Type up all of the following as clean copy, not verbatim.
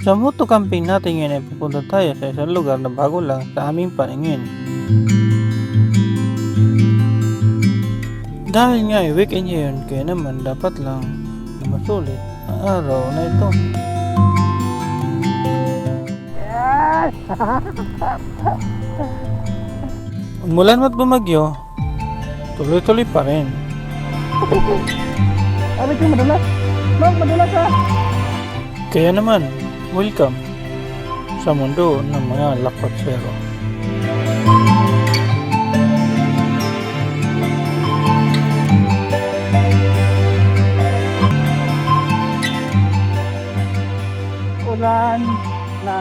Sa moto camping natin ngayon ay pupunta tayo sa isang lugar na bago lang sa aming paningin. Dahil nga ay weekend ngayon, kaya naman dapat lang na masulit ang araw na ito. Umulan at bumagyo, tuloy-tuloy pa rin. Ano yung madalas? Mang, madalas ha? Kaya naman, welcome sa mundo ng mga lakwatsero. Ulan na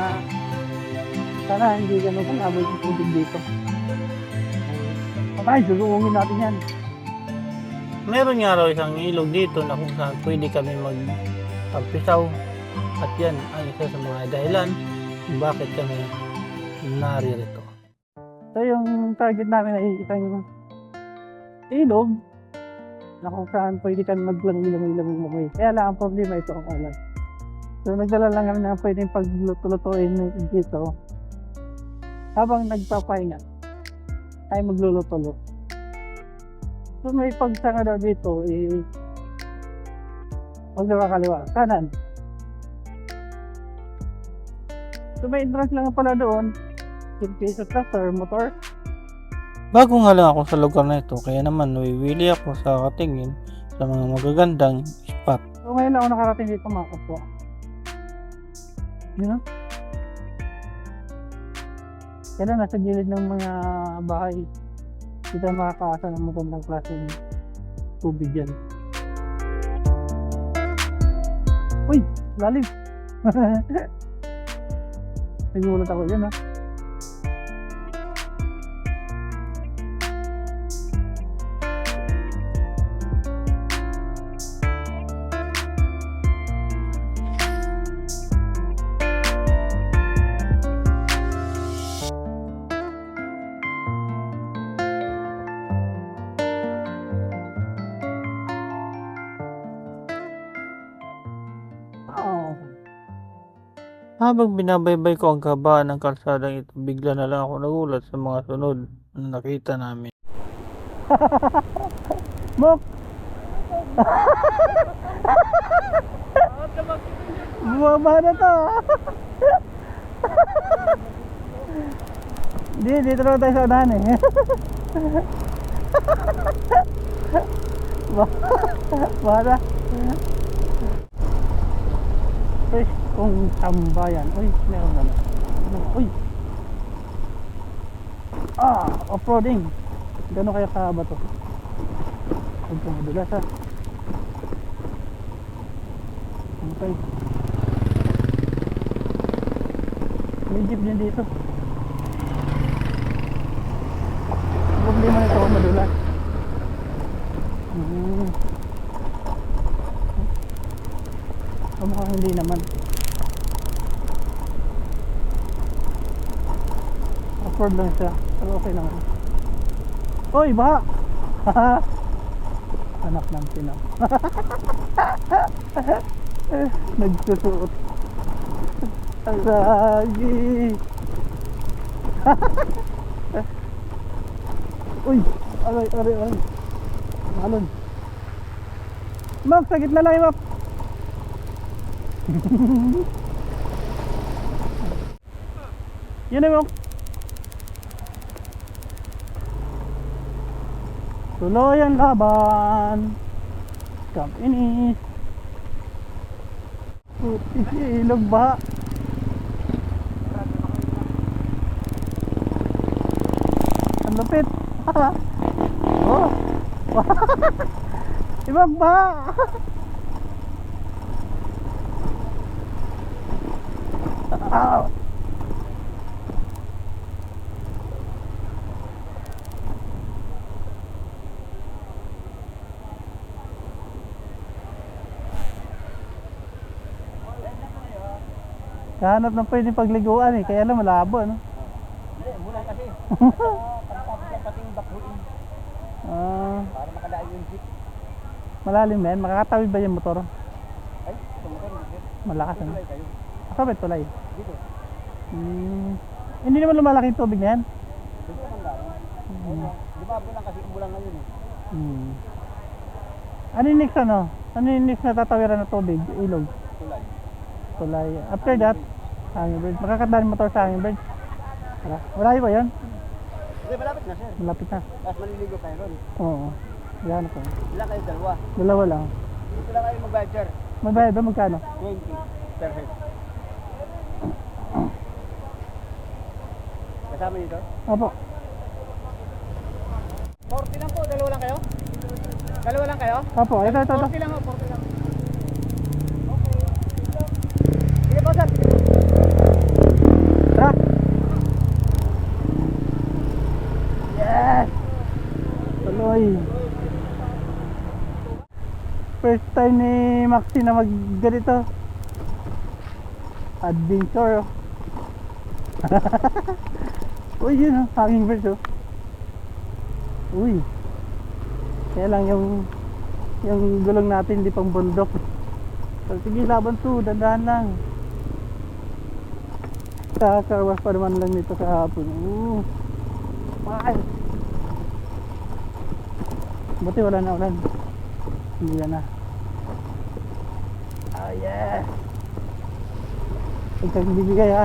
sana hindi ganun kung amoy yung tubig dito. Ay, susuungin natin yan. Meron nga raw isang ilog dito na kung saan pwede kami magpagpisaw. At yan ang isa sa mga dahilan kung bakit kami naririto. So yung target namin ay isang ilog na kung saan pwede kami maglangoy. Kaya lang ang problema ito ang ulan. So nagdala lang kami na pwedeng pagluluto-lutuin dito habang nagpapahinga ay magluluto-luto. So may pagsanga daw dito huwag na kaliwa, kanan. So may entrance lang pala doon, 10 pesos tractor, motor. Bago nga lang ako sa lugar na ito, kaya naman nawiwili ako sa katingin sa mga magagandang spot. So ngayon lang ako nakarating dito mga kapwa. Yun know? Yan na, nasa gilid ng mga bahay. Dito makakaasa ng magandang klaseng tubig yan. Uy! Lalim! Nagulat ako dyan ha. Habang binabaybay ko ang kabaan ng kalsadang ito, bigla na lang ako nagulat sa mga sunod na nakita namin. Bok! Bumaba na to! Dito na tayo sa unahan eh. Bada. Uy, kung tambayan. Uy, meron na. Uy! Off-roading. Gano'n kaya kahaba to? Huwag kang madulas ha. Okay. May jeep din dito. Problema nito kung madulas. Mukhang hindi naman. Off-road lang siya. Pero okay lang. Hoy, baha! Anak ng Pinang. Nagsusuot. Lagi. Uy! Aray. Malon. Mak, sa gitna lang, Mak. Yun na, Mak. Tuloy ang laban. Camp Inis. Puti si ilog ba? Ang lupit. Oh. Ibang ba? Kahanap ng pwedeng pagliguan eh, kaya lang malabo ano. Hindi, mula kasi. Parang pating bakuin. Para makadaan yung jeep. Malalim yan, makakatawid ba yung motor? Ay, ito mo kayo. Malakas ano? Kapit tulay. Dito. Hindi naman lumalaki yung tubig na yan. Dito naman lang. Di ba bulang kasi bulang ngayon eh. Ano yung next ano? Ano yung next na tatawiran ng tubig? Ilog. Tulay. Tulay. After that, hanging bridge. Makakadaan motor sa hanging bridge. Wala. Malayo ba yun? Hindi, malapit na sir. Malapit na. Tapos maliligo kayo ron. Oo. Yan ako. Ilan kayo? Dalawa. Dalawa lang. Dito lang kayo magbayad sir. Magbayad ba magkano? 20 per head. Kasama nito? Opo. 40 lang po, dalawa lang kayo? Dalawa lang kayo? Opo, ito. 40 lang ho, 40 lang. Okay. Sige po sir. Tara! Yes! Tuloy! First time ni Maxi na mag ganito. Adventure. Uy, yun oh, hanging bridge oh. Uy. Kaya lang yung gulong natin hindi pang bundok. So, sige, laban to, dandahan lang. Kakawas pa naman lang nito sa hapon. Ay. Buti wala na ulan. Hindi na. Oh yeah. Huwag kang bibigay ha.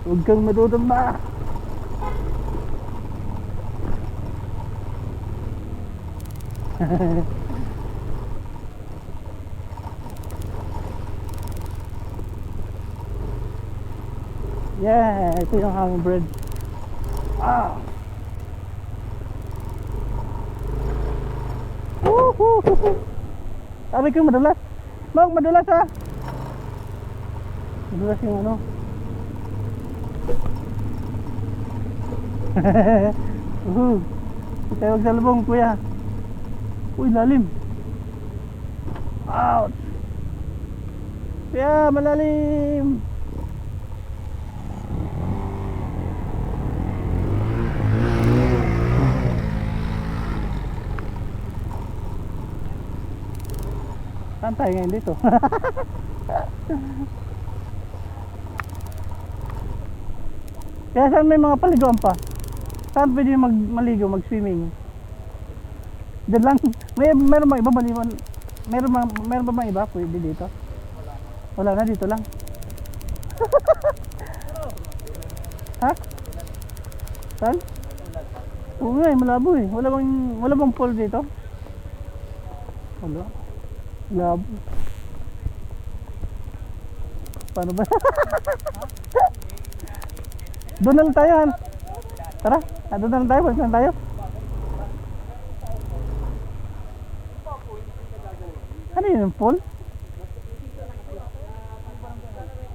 Huwag kang madudumba. Yeah, ito yung hanging bridge. Ah. Sabi ko madulas. Mag madulas ha. Madulas yung ano. Tayo magsalubong kuya. Uy, lalim. Ouch. Kuya, malalim. Saan tayo ngayon dito? Kaya saan may mga paliguan pa? Saan pwede maligo, mag-swimming? Diyan lang. Meron ba iba maliwan? Meron ba iba pwede dito? Wala na, dito lang. Ha? Saan? Oo nga, malabo eh. Wala bang pool dito? Wala. Labo. Paano ba? Doon na lang tayo. Tara, doon na lang tayo. Balik na tayo. Ano yun, yung pool?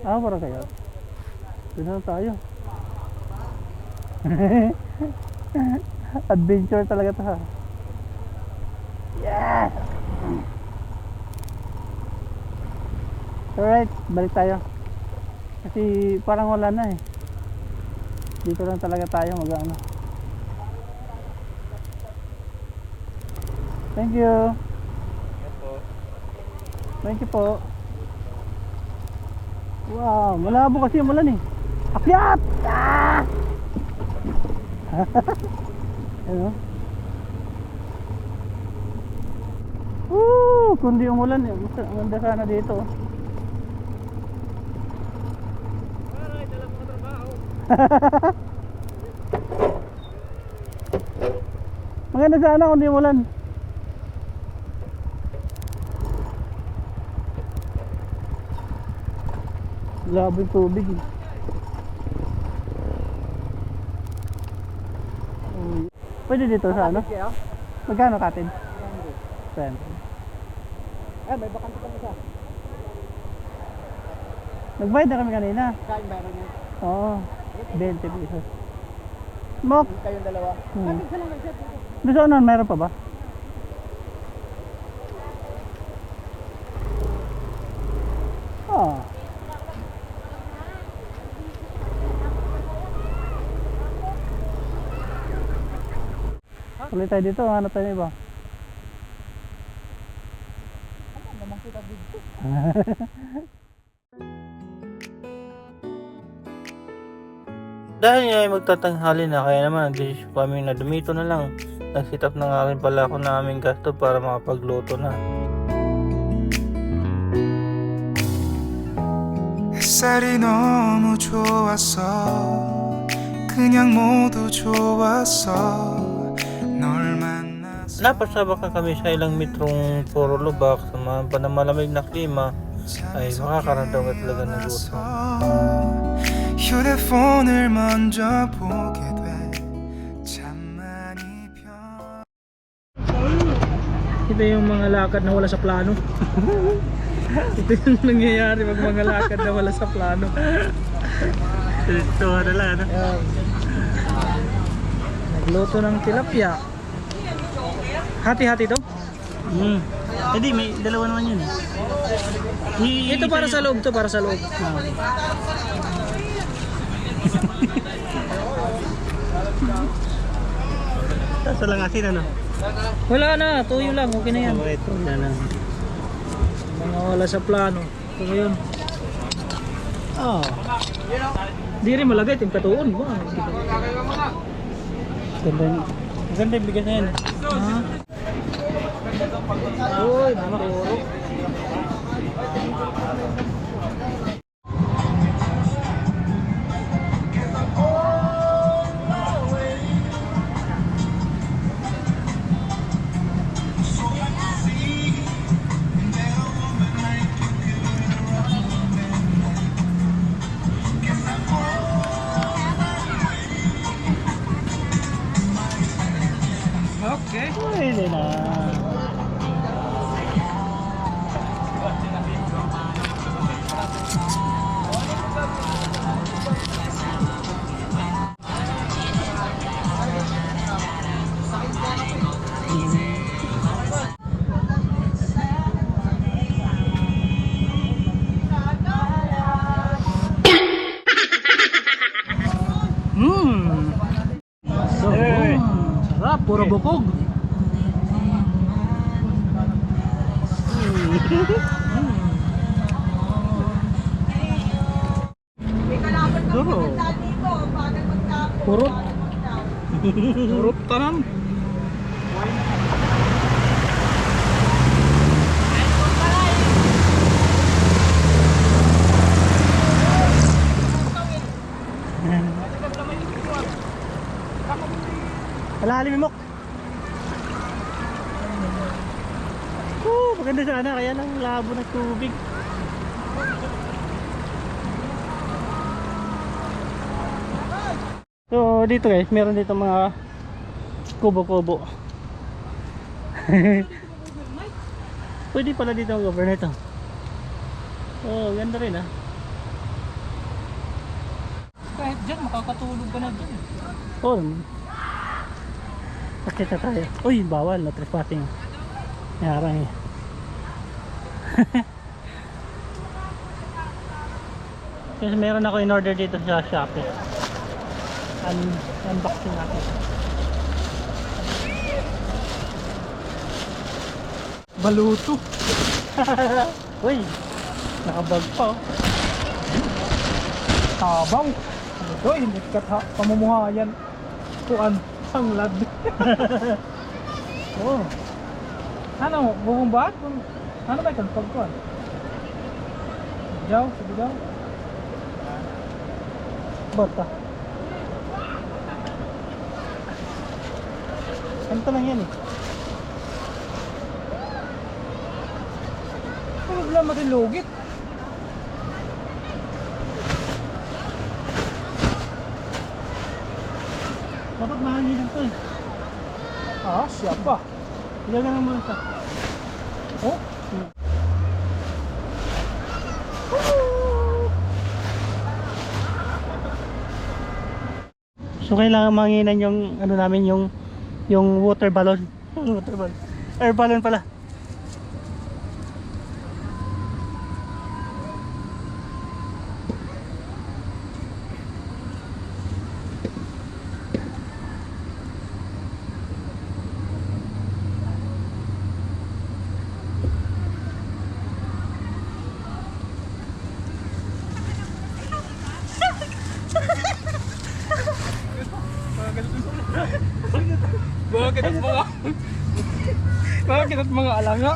Para kayo. Doon na lang tayo. Adventure talaga to ha. Yes! Alright, balik tayo. Kasi parang wala na eh. Dito lang talaga tayo mag-ano. Thank you. Thank you po. Wow, malabo kasi yung ulan eh. Akyat! Ah! Ano? Kundi umulan eh. Ang ganda sana dito. Maganda sana kundi umulan. Labo yung tubig eh. Pwede dito sa ano? Magkano katin? 10. May bakante pa isa. Nagbayad na kami kanina. Kain ba niya? Oo. 20 pesos. Mok. Kayong dalawa. Isa lang kayo. Gusto ko nun, meron pa ba? Ulit tayo dito, hanap tayo iba. Dahil nga ay magtatanghali na, kaya naman nagdesisyon kami na dumito na lang. Nag-sit up na nga rin pala ako na aming gasto para makapagluto na. 햇살이 너무 좋았어 그냥 모두 좋았어 널 만나서 Napasabak na kami sa ilang metrong puro lubak sa mga panamalamig na klima ay makakaramdam ka talaga ng gusto. 휴대폰을 먼저 보게 돼참 많이 Ito yung mga lakad na wala sa plano. Ito yung nangyayari pag mga lakad na wala sa plano. Ito na lang, ano? Ayan. Nagluto ng tilapia. Hati-hati to? Hindi, may dalawa naman yun. Ito para sa loob, to para sa loob. Sa lang asin, ano? Wala na, tuyo lang, okay na yan. Ito na lang. Mga wala sa plano. Ito ngayon. Oh. Di rin malagay, ting katuon. Wow. Maganda yung bigas na yan. Ha? Uy, nakuro. Okay. Pwede na. Sarap, puro bukog. Duro. Purot. Purot tanan. Alalim mo. Maganda sana, kaya lang labo ng tubig. So dito guys, meron dito mga kubo-kubo. Pwede pala dito ang cover nito. Oh, ganda rin ah. Kahit dyan, makakatulog ka na dyan. Oh, nakita tayo. Uy, bawal na trespassing. Yarang eh. Kasi meron ako in order dito sa Shopee. Unboxing natin. Baluto. Uy, nakabag pa oh. Tabaw. Ito, hindi ka pamumuhayan. Kuan, sanglad. Oh, Ano, buong bahat? Ano ba ito? Pagkuan? Sigaw, sigaw. bata. Ganito lang yan eh. Wala matin lugit. Dapat mahangin lang to eh. Ah, siya pa. Ilagan lang muna ito. Oh? So kailangan manginan yung ano namin yung water balloon. Water balloon. Air balloon pala. at mga alaga.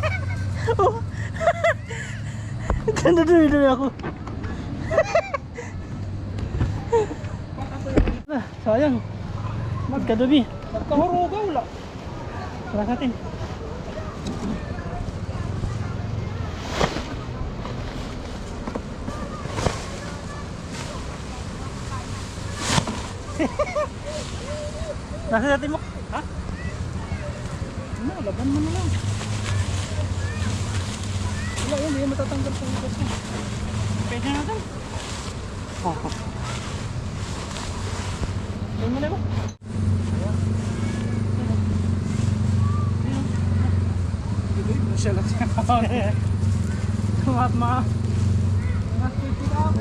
Ganda dumi ako. Sayang. Magkadumi. Nagkahurugaw lang. Tara natin. Nasa natin mo? Ha? Ano, laban mo na lang. Wala yun, hindi matatanggal sa ugas mo. Pwede natin. Oh. Ayun mo na ba? Siya lang siya. Tumatma. Nasipick up.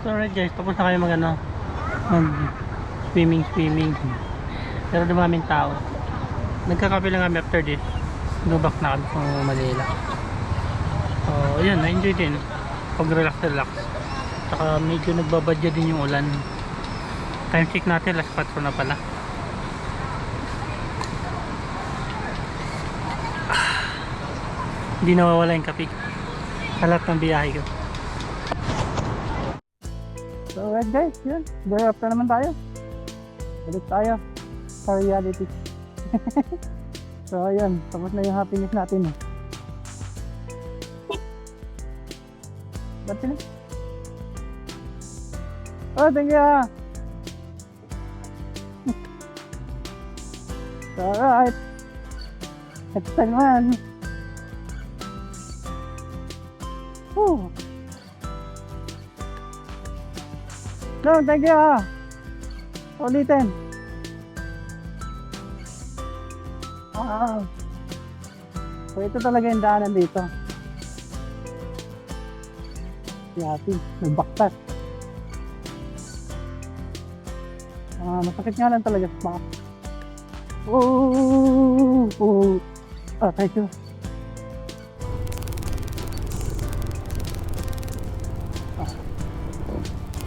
So alright guys, tapos na kayo mag swimming. Pero dumaming tao. Nagkakape lang kami after this. Lubak na kami sa Manila. So yun, na-enjoy din. Pag relax. Saka medyo nagbabadya din yung ulan. Time check natin, last 4 na pala. Hindi nawawala yung kape sa lahat ng biyahe ko. So alright guys, yun. Day off na naman tayo. Balik tayo sa reality. So ayun, tapos na yung happiness natin. Ba't sila? Oh, thank you! So alright. Next time man. Woo! No, thank you. Ulitin. Wow. So ito talaga yung daanan dito. Yati, nagbaktas. Masakit nga lang talaga sa back. Oh, thank you.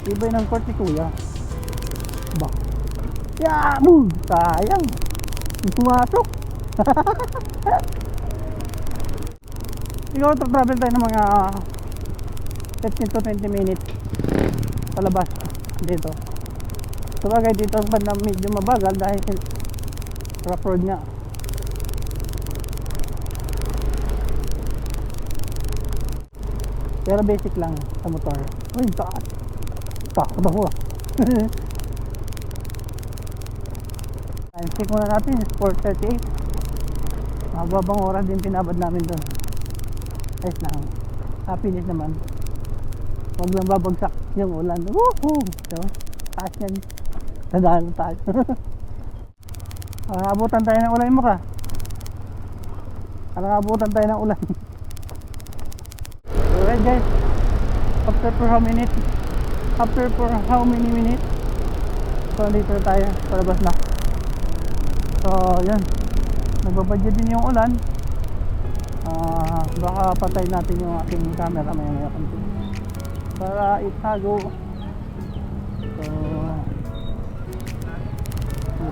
Iba ng court ni Kuya. Ba? Yeah, boom! Sayang! Pumasok! Siguro travel tayo ng mga 15 to 20 minutes palabas dito. So bagay dito pa na medyo mabagal dahil rough road nga. Pero basic lang sa motor. Uy, taas! Takot ako ah. Time check muna natin, 4:38. Mababang oras din pinabad namin doon. Ayos lang. Happiness naman. Huwag lang babagsak yung ulan. Woohoo! So, taas yan. Tadaan tayo. Abutan tayo ng ulan mo ka. Abutan tayo ng ulan. Alright guys. After for how many minutes? So dito tayo, palabas na. So yun, nagbabadya din yung ulan. Baka patay natin yung aking camera maya konti para itago. So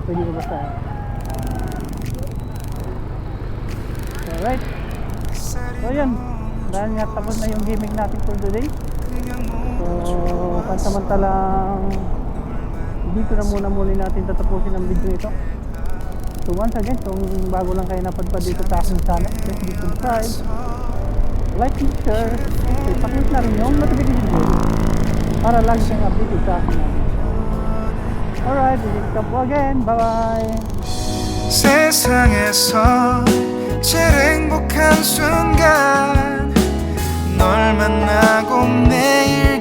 pwede ko basta. Alright. So yun, dahil nga tapos na yung gimmick natin for today. So pansamantalang dito na muna natin tatapusin ang video ito. So once again, kung bago lang kayo napadpad dito sa aking channel, please subscribe, like and share, pakiclick na rin yung notification bell para lagi kayong updated sa akin. Alright, we will stop again. Bye-bye. 세상에서 제일 행복한 순간 널 만나고 매일